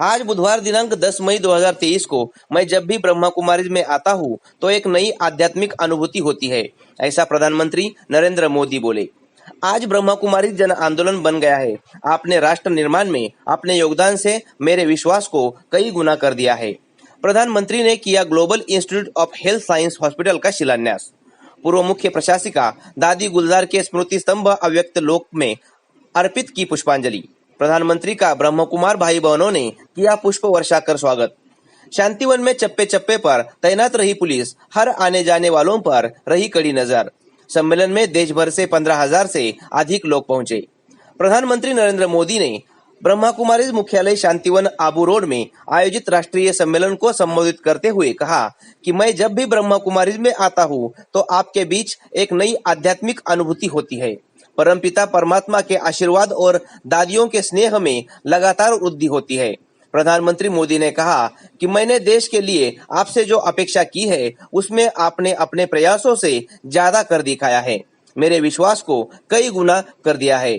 आज बुधवार दिनांक 10 मई 2023 को मैं जब भी ब्रह्मा कुमारी में आता हूँ तो एक नई आध्यात्मिक अनुभूति होती है, ऐसा प्रधानमंत्री नरेंद्र मोदी बोले। आज ब्रह्मा कुमारी जन आंदोलन बन गया है। आपने राष्ट्र निर्माण में अपने योगदान से मेरे विश्वास को कई गुना कर दिया है। प्रधानमंत्री ने किया global institute of health science hospital का शिलान्यास। पूर्व मुख्य प्रशासिका दादी गुलजार के स्मृति स्तंभ अव्यक्त लोक में अर्पित की पुष्पांजलि। प्रधानमंत्री का ब्रह्म कुमार भाई बहनों ने किया पुष्प वर्षा कर स्वागत। शांतिवन में चप्पे चप्पे पर तैनात रही पुलिस, हर आने जाने वालों पर रही कड़ी नजर। सम्मेलन में देश भर से 15,000 से अधिक लोग पहुंचे। प्रधानमंत्री नरेंद्र मोदी ने ब्रह्मा कुमारी मुख्यालय शांतिवन आबू रोड में आयोजित राष्ट्रीय सम्मेलन को संबोधित करते हुए कहा कि मैं जब भी ब्रह्मा कुमारी में आता हूं तो आपके बीच एक नई आध्यात्मिक अनुभूति होती है। परमपिता परमात्मा के आशीर्वाद और दादियों के स्नेह में लगातार वृद्धि होती है। प्रधानमंत्री मोदी ने कहा कि मैंने देश के लिए आपसे जो अपेक्षा की है उसमें आपने अपने प्रयासों से ज्यादा कर दिखाया है, मेरे विश्वास को कई गुना कर दिया है।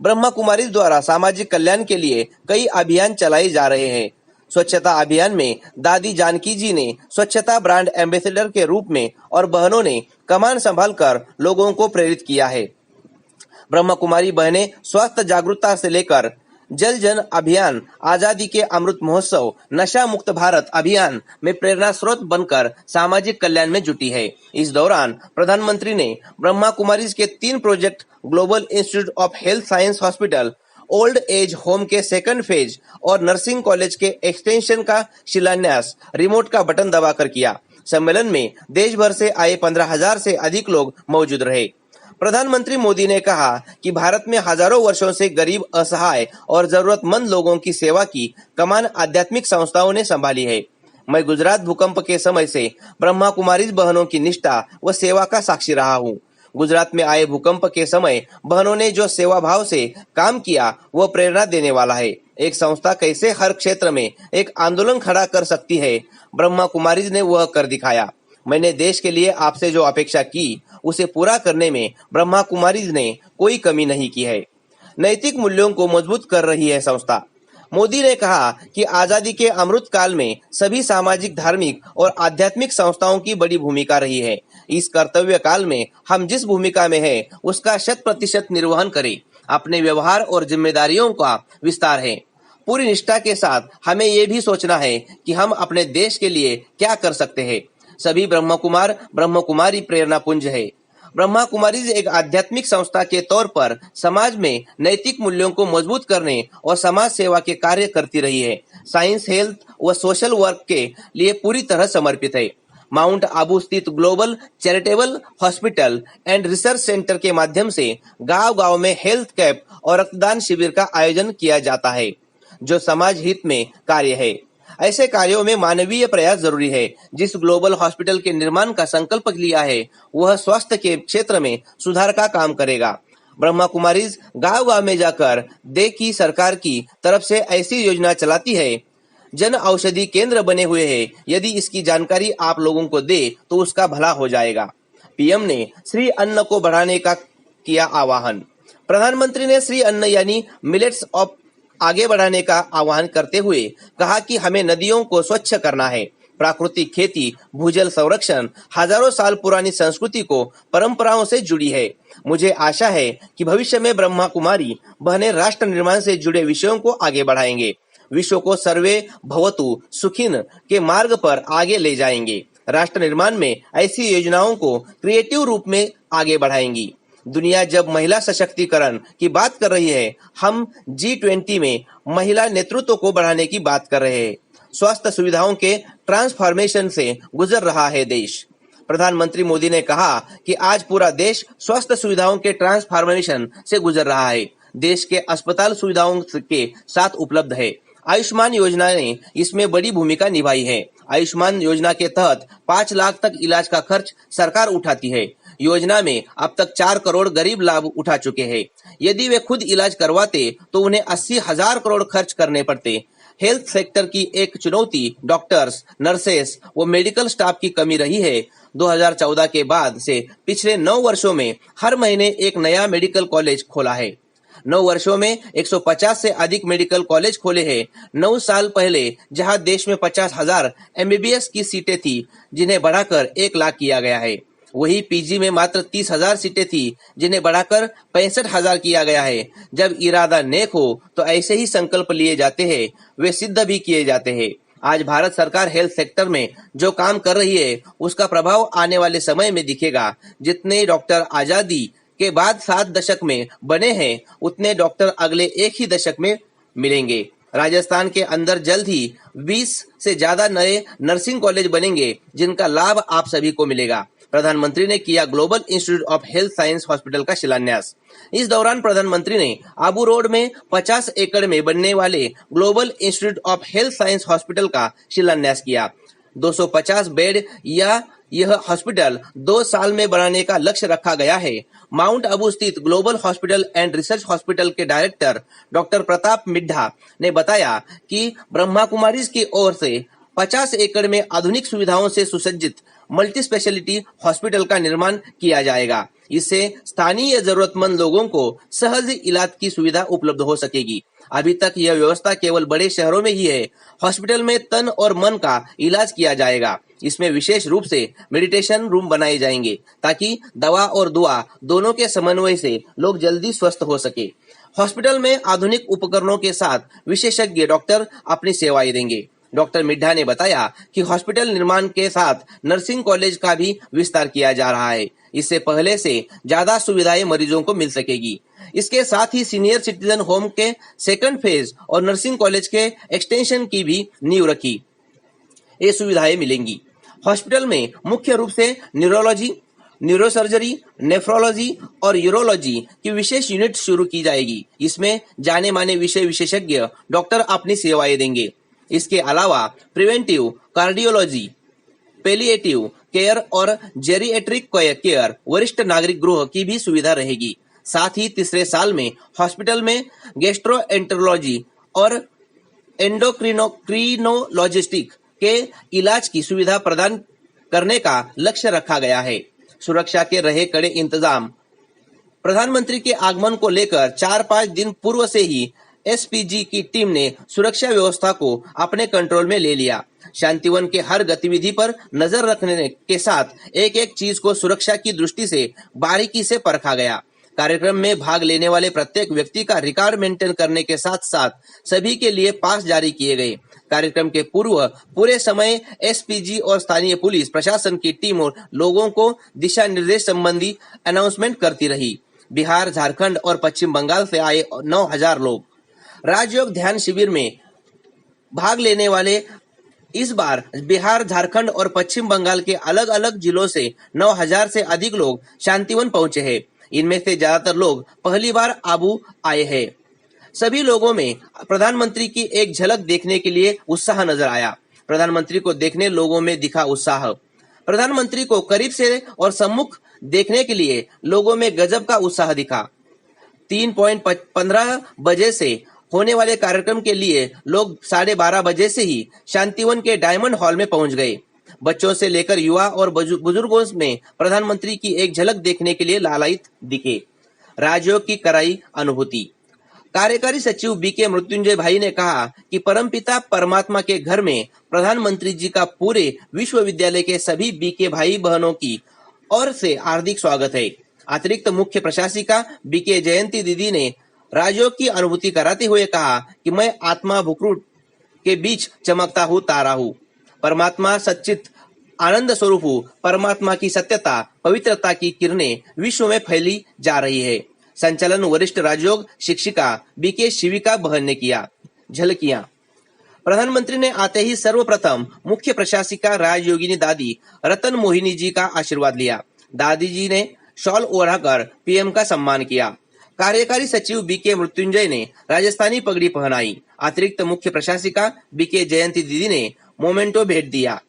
ब्रह्मा कुमारी द्वारा सामाजिक कल्याण के लिए कई अभियान चलाए जा रहे हैं। स्वच्छता अभियान में दादी जानकी जी ने स्वच्छता ब्रांड एम्बेसडर के रूप में और बहनों ने कमान संभालकर लोगों को प्रेरित किया है। ब्रह्मा कुमारी बहनें स्वास्थ्य जागरूकता से लेकर जल जन अभियान, आजादी के अमृत महोत्सव, नशा मुक्त भारत अभियान में प्रेरणा स्रोत बनकर सामाजिक कल्याण में जुटी है। इस दौरान प्रधानमंत्री ने ब्रह्मा कुमारी के 3 project global institute of health science hospital, old age home के सेकंड फेज और नर्सिंग कॉलेज के एक्सटेंशन का शिलान्यास रिमोट का बटन दबाकर किया। सम्मेलन में देश भर से आए 15,000 से अधिक लोग मौजूद रहे। प्रधानमंत्री मोदी ने कहा कि भारत में हजारों वर्षों से गरीब, असहाय और जरूरतमंद लोगों की सेवा की कमान आध्यात्मिक संस्थाओं ने संभाली है। मैं गुजरात भूकंप के समय से ब्रह्मा कुमारी बहनों की निष्ठा व सेवा का साक्षी रहा हूँ। गुजरात में आए भूकंप के समय बहनों ने जो सेवा भाव से काम किया वह प्रेरणा देने वाला है। एक संस्था कैसे हर क्षेत्र में एक आंदोलन खड़ा कर सकती है, ब्रह्मा कुमारी ने वह कर दिखाया। मैंने देश के लिए आपसे जो अपेक्षा की उसे पूरा करने में ब्रह्मा कुमारी ने कोई कमी नहीं की है। नैतिक मूल्यों को मजबूत कर रही है संस्था। मोदी ने कहा कि आजादी के अमृत काल में सभी सामाजिक, धार्मिक और आध्यात्मिक संस्थाओं की बड़ी भूमिका रही है। इस कर्तव्य काल में हम जिस भूमिका में है उसका 100% निर्वहन करें। अपने व्यवहार और जिम्मेदारियों का विस्तार है। पूरी निष्ठा के साथ हमें ये भी सोचना है कि हम अपने देश के लिए क्या कर सकते हैं। सभी ब्रह्म कुमारी प्रेरणा पुंज है। ब्रह्मा कुमारी एक आध्यात्मिक संस्था के तौर पर समाज में नैतिक मूल्यों को मजबूत करने और समाज सेवा के कार्य करती रही है। साइंस, हेल्थ व सोशल वर्क के लिए पूरी तरह समर्पित है। माउंट आबू स्थित global charitable hospital and research centre के माध्यम से गांव-गांव में हेल्थ कैंप और रक्तदान शिविर का आयोजन किया जाता है, जो समाज हित में कार्य है। ऐसे कार्यों में मानवीय प्रयास जरूरी है। जिस ग्लोबल हॉस्पिटल के निर्माण का संकल्प लिया है वह स्वास्थ्य के क्षेत्र में सुधार का काम करेगा। ब्रह्मा कुमारी गांव-गांव में जाकर देश की सरकार की तरफ से ऐसी योजना चलाती है। जन औषधि केंद्र बने हुए हैं। यदि इसकी जानकारी आप लोगों को दे तो उसका भला हो जाएगा। पीएम ने श्री अन्न को बढ़ाने का किया आह्वान। प्रधानमंत्री ने श्री अन्न यानी मिलेट्स ऑफ आगे बढ़ाने का आह्वान करते हुए कहा कि हमें नदियों को स्वच्छ करना है। प्राकृतिक खेती, भूजल संरक्षण हजारों साल पुरानी संस्कृति को परंपराओं से जुड़ी है। मुझे आशा है कि भविष्य में ब्रह्मा कुमारी बहनें राष्ट्र निर्माण से जुड़े विषयों को आगे बढ़ाएंगे, विश्व को सर्वे भवतु सुखिन के मार्ग पर आगे ले जाएंगे। राष्ट्र निर्माण में ऐसी योजनाओं को क्रिएटिव रूप में आगे बढ़ाएंगी। दुनिया जब महिला सशक्तिकरण की बात कर रही है, हम G20 में महिला नेतृत्व को बढ़ाने की बात कर रहे हैं। स्वास्थ्य सुविधाओं के ट्रांसफॉर्मेशन से गुजर रहा है देश। प्रधानमंत्री मोदी ने कहा कि आज पूरा देश स्वास्थ्य सुविधाओं के ट्रांसफॉर्मेशन से गुजर रहा है। देश के अस्पताल सुविधाओं के साथ उपलब्ध है। आयुष्मान योजना ने इसमें बड़ी भूमिका निभाई है। आयुष्मान योजना के तहत 5 लाख तक इलाज का खर्च सरकार उठाती है। योजना में अब तक 4 करोड़ गरीब लाभ उठा चुके हैं। यदि वे खुद इलाज करवाते तो उन्हें 80,000 करोड़ खर्च करने पड़ते। हेल्थ सेक्टर की एक चुनौती डॉक्टर्स, नर्सेस व मेडिकल स्टाफ की कमी रही है। 2014 के बाद से पिछले 9 वर्षों में हर महीने एक नया मेडिकल कॉलेज खोला है। 9 वर्षों में 150 से अधिक मेडिकल कॉलेज खोले हैं। 9 साल पहले जहां देश में 50,000 एमबीबीएस की सीटें थी, जिन्हें बढ़ाकर 1 लाख किया गया है, वही पीजी में मात्र 30,000 सीटें थी, जिन्हें बढ़ाकर 65,000 किया गया है। जब इरादा नेक हो तो ऐसे ही संकल्प लिए जाते हैं, वे सिद्ध भी किए जाते हैं। आज भारत सरकार हेल्थ सेक्टर में जो काम कर रही है, उसका प्रभाव आने वाले समय में दिखेगा। जितने डॉक्टर आजादी के बाद 7 दशक में बने हैं, उतने डॉक्टर अगले 1 ही दशक में मिलेंगे। राजस्थान के अंदर जल्द ही 20 से ज्यादा नए नर्सिंग कॉलेज बनेंगे, जिनका लाभ आप सभी को मिलेगा। प्रधानमंत्री ने किया global institute of health science hospital का शिलान्यास। इस दौरान प्रधानमंत्री ने आबू रोड में 50 एकड़ में बनने वाले global institute of health science hospital का शिलान्यास किया। 250 बेड यह हॉस्पिटल 2 साल में बनाने का लक्ष्य रखा गया है। माउंट आबू स्थित global hospital and research hospital के डायरेक्टर डॉक्टर प्रताप मिड्ढा ने बताया कि ब्रह्मा कुमारीज की ओर से 50 एकड़ में आधुनिक सुविधाओं से सुसज्जित मल्टी स्पेशलिटी हॉस्पिटल का निर्माण किया जाएगा। इससे स्थानीय जरूरतमंद लोगों को सहज इलाज की सुविधा उपलब्ध हो सकेगी। अभी तक यह व्यवस्था केवल बड़े शहरों में ही है। हॉस्पिटल में तन और मन का इलाज किया जाएगा। इसमें विशेष रूप से मेडिटेशन रूम बनाए जाएंगे, ताकि दवा और दुआ दोनों के समन्वय से लोग जल्दी स्वस्थ हो सके। हॉस्पिटल में आधुनिक उपकरणों के साथ विशेषज्ञ डॉक्टर अपनी सेवाएं देंगे। डॉक्टर मिड्ढा ने बताया कि हॉस्पिटल निर्माण के साथ नर्सिंग कॉलेज का भी विस्तार किया जा रहा है। इससे पहले से ज्यादा सुविधाएं मरीजों को मिल सकेगी। इसके साथ ही सीनियर सिटीजन होम के सेकंड फेज और नर्सिंग कॉलेज के एक्सटेंशन की भी नींव रखी। ये सुविधाएं मिलेंगी। हॉस्पिटल में मुख्य रूप से न्यूरोलॉजी, न्यूरोसर्जरी, नेफ्रोलॉजी और यूरोलॉजी की विशेष यूनिट शुरू की जाएगी। इसमें जाने माने विषय विशेषज्ञ डॉक्टर अपनी सेवाएं देंगे। इसके अलावा प्रिवेंटिव, कार्डियोलॉजी, पेलिएटिव केयर और जेरिएट्रिक केयर, वरिष्ठ नागरिक गृह की भी सुविधा रहेगी। साथ ही तीसरे साल में हॉस्पिटल में गैस्ट्रोएंटेरोलॉजी और एंडोक्रिनोलॉजिस्टिक के इलाज की सुविधा प्रदान करने का लक्ष्य रखा गया है। सुरक्षा के रहे कड़े इंतजाम। प्रधानमंत्री के आगमन को लेकर 4-5 दिन पूर्व से ही एसपीजी की टीम ने सुरक्षा व्यवस्था को अपने कंट्रोल में ले लिया। शांतिवन के हर गतिविधि पर नजर रखने के साथ एक एक चीज को सुरक्षा की दृष्टि से बारीकी से परखा गया। कार्यक्रम में भाग लेने वाले प्रत्येक व्यक्ति का रिकॉर्ड मेंटेन करने के साथ साथ सभी के लिए पास जारी किए गए। कार्यक्रम के पूर्व पूरे समय एसपीजी और स्थानीय पुलिस प्रशासन की टीम और लोगों को दिशा निर्देश संबंधी अनाउंसमेंट करती रही। बिहार, झारखंड और पश्चिम बंगाल से आए 9,000 लोग राजयोग ध्यान शिविर में भाग लेने वाले इस बार बिहार, झारखंड और पश्चिम बंगाल के अलग अलग जिलों से 9,000 से अधिक लोग शांतिवन पहुंचे हैं। इनमें से ज्यादातर लोग पहली बार आबू आए हैं। सभी लोगों में प्रधानमंत्री की एक झलक देखने के लिए उत्साह नजर आया। प्रधानमंत्री को देखने लोगों में दिखा उत्साह। प्रधानमंत्री को करीब से और सम्मुख देखने के लिए लोगों में गजब का उत्साह दिखा। 3:15 बजे से होने वाले कार्यक्रम के लिए लोग 12:30 बजे से ही शांतिवन के डायमंड हॉल में पहुंच गए। बच्चों से लेकर युवा और बुजुर्गों में प्रधानमंत्री की एक झलक देखने के लिए लालायित दिखे। राजयोग की कराई अनुभूति। कार्यकारी सचिव बीके मृत्युंजय भाई ने कहा कि परमपिता परमात्मा के घर में प्रधानमंत्री जी का पूरे विश्वविद्यालय के सभी बीके भाई बहनों की ओर से हार्दिक स्वागत है। अतिरिक्त मुख्य प्रशासिका बीके जयंती दीदी ने राजयोग की अनुभूति कराते हुए कहा कि मैं आत्मा भुक्रुट के बीच चमकता हूँ तारा हूँ। परमात्मा सच्चित आनंद स्वरूप हूँ। परमात्मा की सत्यता, पवित्रता की किरणें विश्व में फैली जा रही है। संचालन वरिष्ठ राजयोग शिक्षिका बीके शिविका बहन ने किया। झलकियां। प्रधानमंत्री ने आते ही सर्वप्रथम मुख्य प्रशासिका राजयोगिनी दादी रतन मोहिनी जी का आशीर्वाद लिया। दादी जी ने शॉल ओढ़ाकर पीएम का सम्मान किया। कार्यकारी सचिव बीके मृत्युंजय ने राजस्थानी पगड़ी पहनाई। अतिरिक्त मुख्य प्रशासिका बीके जयंती दीदी ने मोमेंटो भेंट दिया।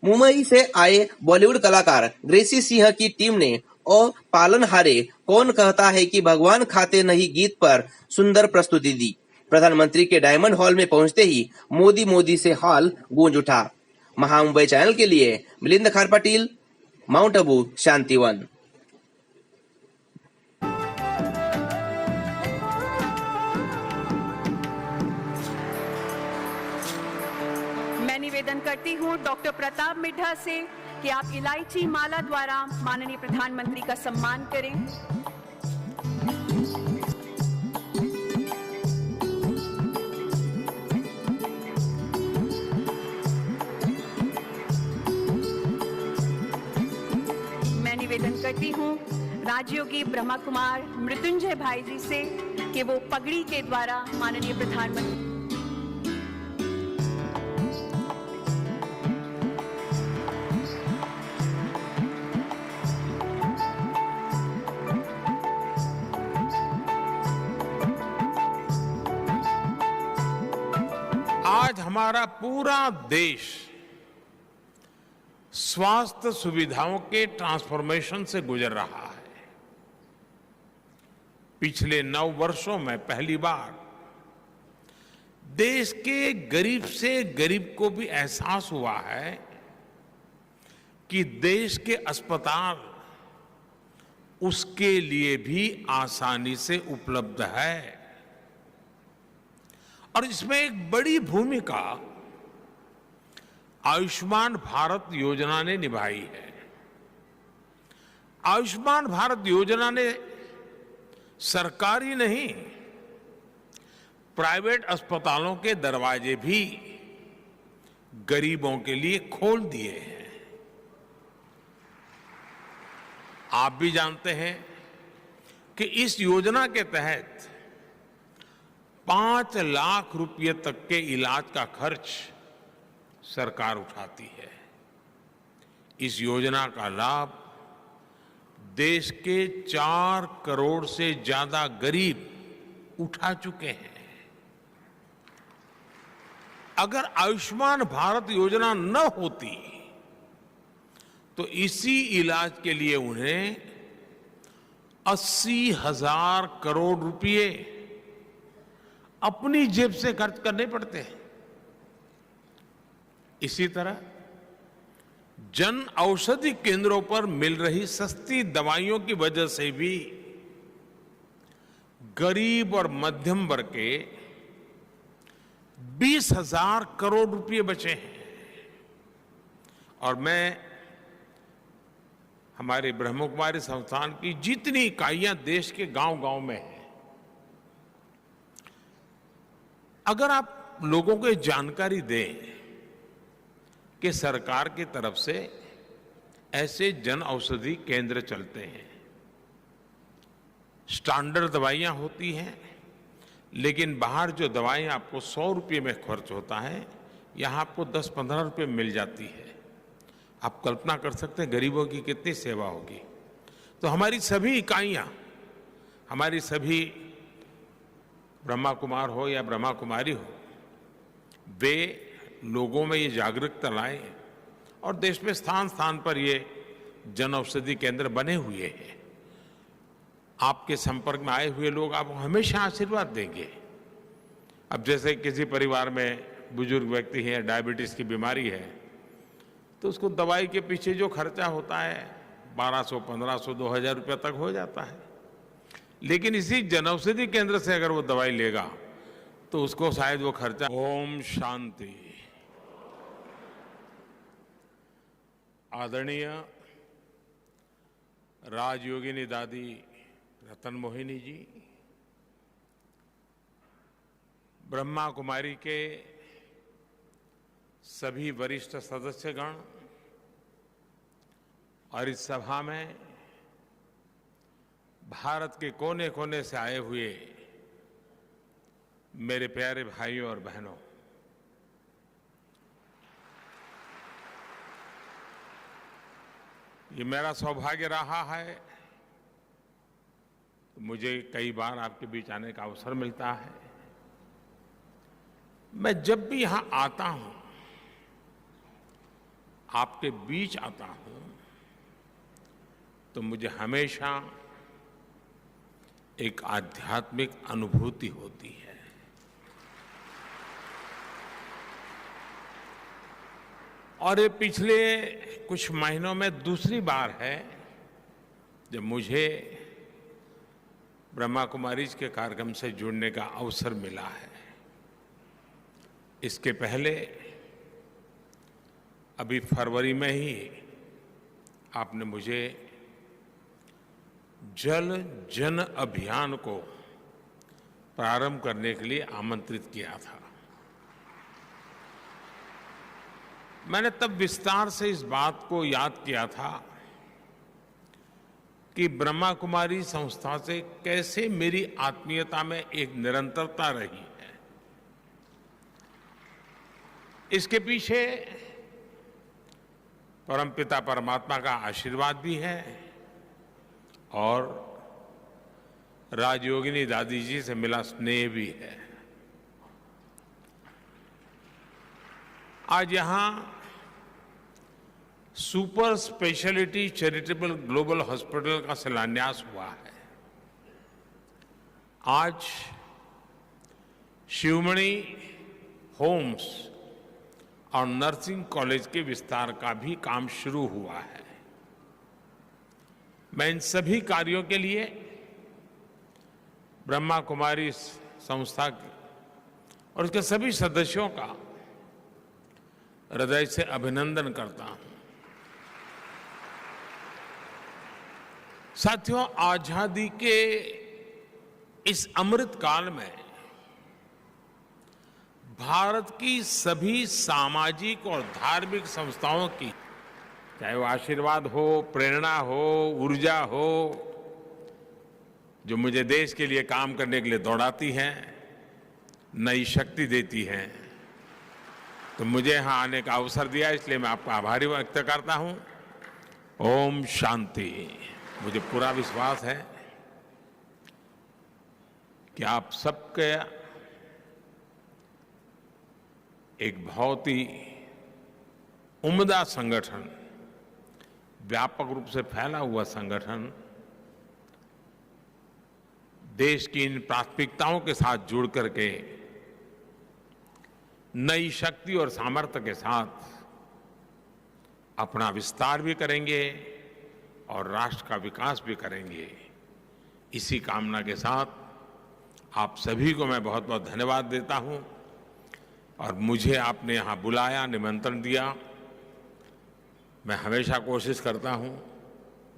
मुंबई से आए बॉलीवुड कलाकार ग्रेसी सिंह की टीम ने ओ पालनहारे कौन कहता है कि भगवान खाते नहीं गीत पर सुंदर प्रस्तुति दी। प्रधानमंत्री के डायमंड हॉल में पहुंचते ही मोदी मोदी से हॉल गूंज उठा। महामुंबई चैनल के लिए मिलिंद खार पाटिल, माउंट आबू, शांतिवन। मैं निवेदन करती हूं डॉक्टर प्रताप मिड्ढा से कि आप इलायची माला द्वारा माननीय प्रधानमंत्री का सम्मान करें। मैं निवेदन करती हूं राजयोगी ब्रह्मा कुमार मृत्युंजय भाई जी से कि वो पगड़ी के द्वारा माननीय प्रधानमंत्री। आज हमारा पूरा देश स्वास्थ्य सुविधाओं के ट्रांसफॉर्मेशन से गुजर रहा है। पिछले 9 वर्षों में पहली बार देश के गरीब से गरीब को भी एहसास हुआ है कि देश के अस्पताल उसके लिए भी आसानी से उपलब्ध है। और इसमें एक बड़ी भूमिका आयुष्मान भारत योजना ने निभाई है। आयुष्मान भारत योजना ने सरकारी नहीं, प्राइवेट अस्पतालों के दरवाजे भी गरीबों के लिए खोल दिए हैं। आप भी जानते हैं कि इस योजना के तहत 5 लाख रुपए तक के इलाज का खर्च सरकार उठाती है। इस योजना का लाभ देश के 4 करोड़ से ज्यादा गरीब उठा चुके हैं। अगर आयुष्मान भारत योजना न होती तो इसी इलाज के लिए उन्हें 80,000 करोड़ रुपए अपनी जेब से खर्च करने पड़ते हैं। इसी तरह जन औषधि केंद्रों पर मिल रही सस्ती दवाइयों की वजह से भी गरीब और मध्यम वर्ग के 20,000 करोड़ रुपए बचे हैं। और मैं हमारे ब्रह्म कुमारी संस्थान की जितनी इकाइयां देश के गांव-गांव में हैं, अगर आप लोगों को जानकारी दें कि सरकार की तरफ से ऐसे जन औषधि केंद्र चलते हैं, स्टैंडर्ड दवाइयां होती हैं, लेकिन बाहर जो दवाएं आपको 100 रुपये में खर्च होता है, यहां आपको 10-15 रुपये में मिल जाती है। आप कल्पना कर सकते हैं गरीबों की कितनी सेवा होगी। तो हमारी सभी इकाइयां, हमारी सभी ब्रह्मा कुमार हो या ब्रह्मा कुमारी हो, वे लोगों में ये जागरूकता लाएं। और देश में स्थान स्थान पर ये जन औषधि केंद्र बने हुए हैं। आपके संपर्क में आए हुए लोग आपको हमेशा आशीर्वाद देंगे। अब जैसे किसी परिवार में बुजुर्ग व्यक्ति है, डायबिटीज की बीमारी है, तो उसको दवाई के पीछे जो खर्चा होता है 1200, 1500, 2000 रुपये तक हो जाता है। लेकिन इसी जनऔषधि केंद्र से अगर वो दवाई लेगा तो उसको शायद वो खर्चा। ओम शांति। आदरणीय राजयोगिनी दादी रतन मोहिनी जी, ब्रह्मा कुमारी के सभी वरिष्ठ सदस्यगण और इस सभा में भारत के कोने कोने से आए हुए मेरे प्यारे भाइयों और बहनों, ये मेरा सौभाग्य रहा है। मुझे कई बार आपके बीच आने का अवसर मिलता है। मैं जब भी यहां आता हूं, आपके बीच आता हूं, तो मुझे हमेशा एक आध्यात्मिक अनुभूति होती है। और ये पिछले कुछ महीनों में दूसरी बार है जब मुझे ब्रह्मा कुमारीज के कार्यक्रम से जुड़ने का अवसर मिला है। इसके पहले अभी फरवरी में ही आपने मुझे जल जन अभियान को प्रारंभ करने के लिए आमंत्रित किया था। मैंने तब विस्तार से इस बात को याद किया था कि ब्रह्मा कुमारी संस्था से कैसे मेरी आत्मीयता में एक निरंतरता रही है। इसके पीछे परमपिता परमात्मा का आशीर्वाद भी है और राजयोगिनी दादी जी से मिला स्नेह भी है। आज यहां super speciality charitable global hospital का शिलान्यास हुआ है। आज शिवमणि होम्स और नर्सिंग कॉलेज के विस्तार का भी काम शुरू हुआ है। मैं इन सभी कार्यों के लिए ब्रह्मा कुमारी संस्था और उसके सभी सदस्यों का हृदय से अभिनंदन करता हूं। साथियों, आजादी के इस अमृत काल में भारत की सभी सामाजिक और धार्मिक संस्थाओं की, चाहे वो आशीर्वाद हो, प्रेरणा हो, ऊर्जा हो, जो मुझे देश के लिए काम करने के लिए दौड़ाती हैं, नई शक्ति देती हैं, तो मुझे यहां आने का अवसर दिया, इसलिए मैं आपका आभारी व्यक्त करता हूं। ओम शांति। मुझे पूरा विश्वास है कि आप सबके एक बहुत ही उम्दा संगठन, व्यापक रूप से फैला हुआ संगठन देश की इन प्राथमिकताओं के साथ जुड़ करके नई शक्ति और सामर्थ्य के साथ अपना विस्तार भी करेंगे और राष्ट्र का विकास भी करेंगे। इसी कामना के साथ आप सभी को मैं बहुत बहुत धन्यवाद देता हूं और मुझे आपने यहां बुलाया, निमंत्रण दिया। मैं हमेशा कोशिश करता हूं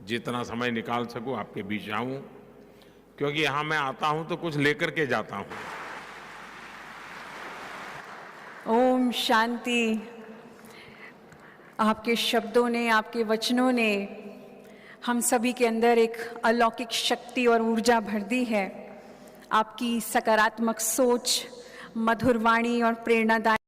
जितना समय निकाल सकूं आपके बीच आऊं, क्योंकि यहां मैं आता हूं तो कुछ लेकर के जाता हूं। ओम शांति। आपके शब्दों ने, आपके वचनों ने हम सभी के अंदर एक अलौकिक शक्ति और ऊर्जा भर दी है। आपकी सकारात्मक सोच, मधुर वाणी और प्रेरणादायक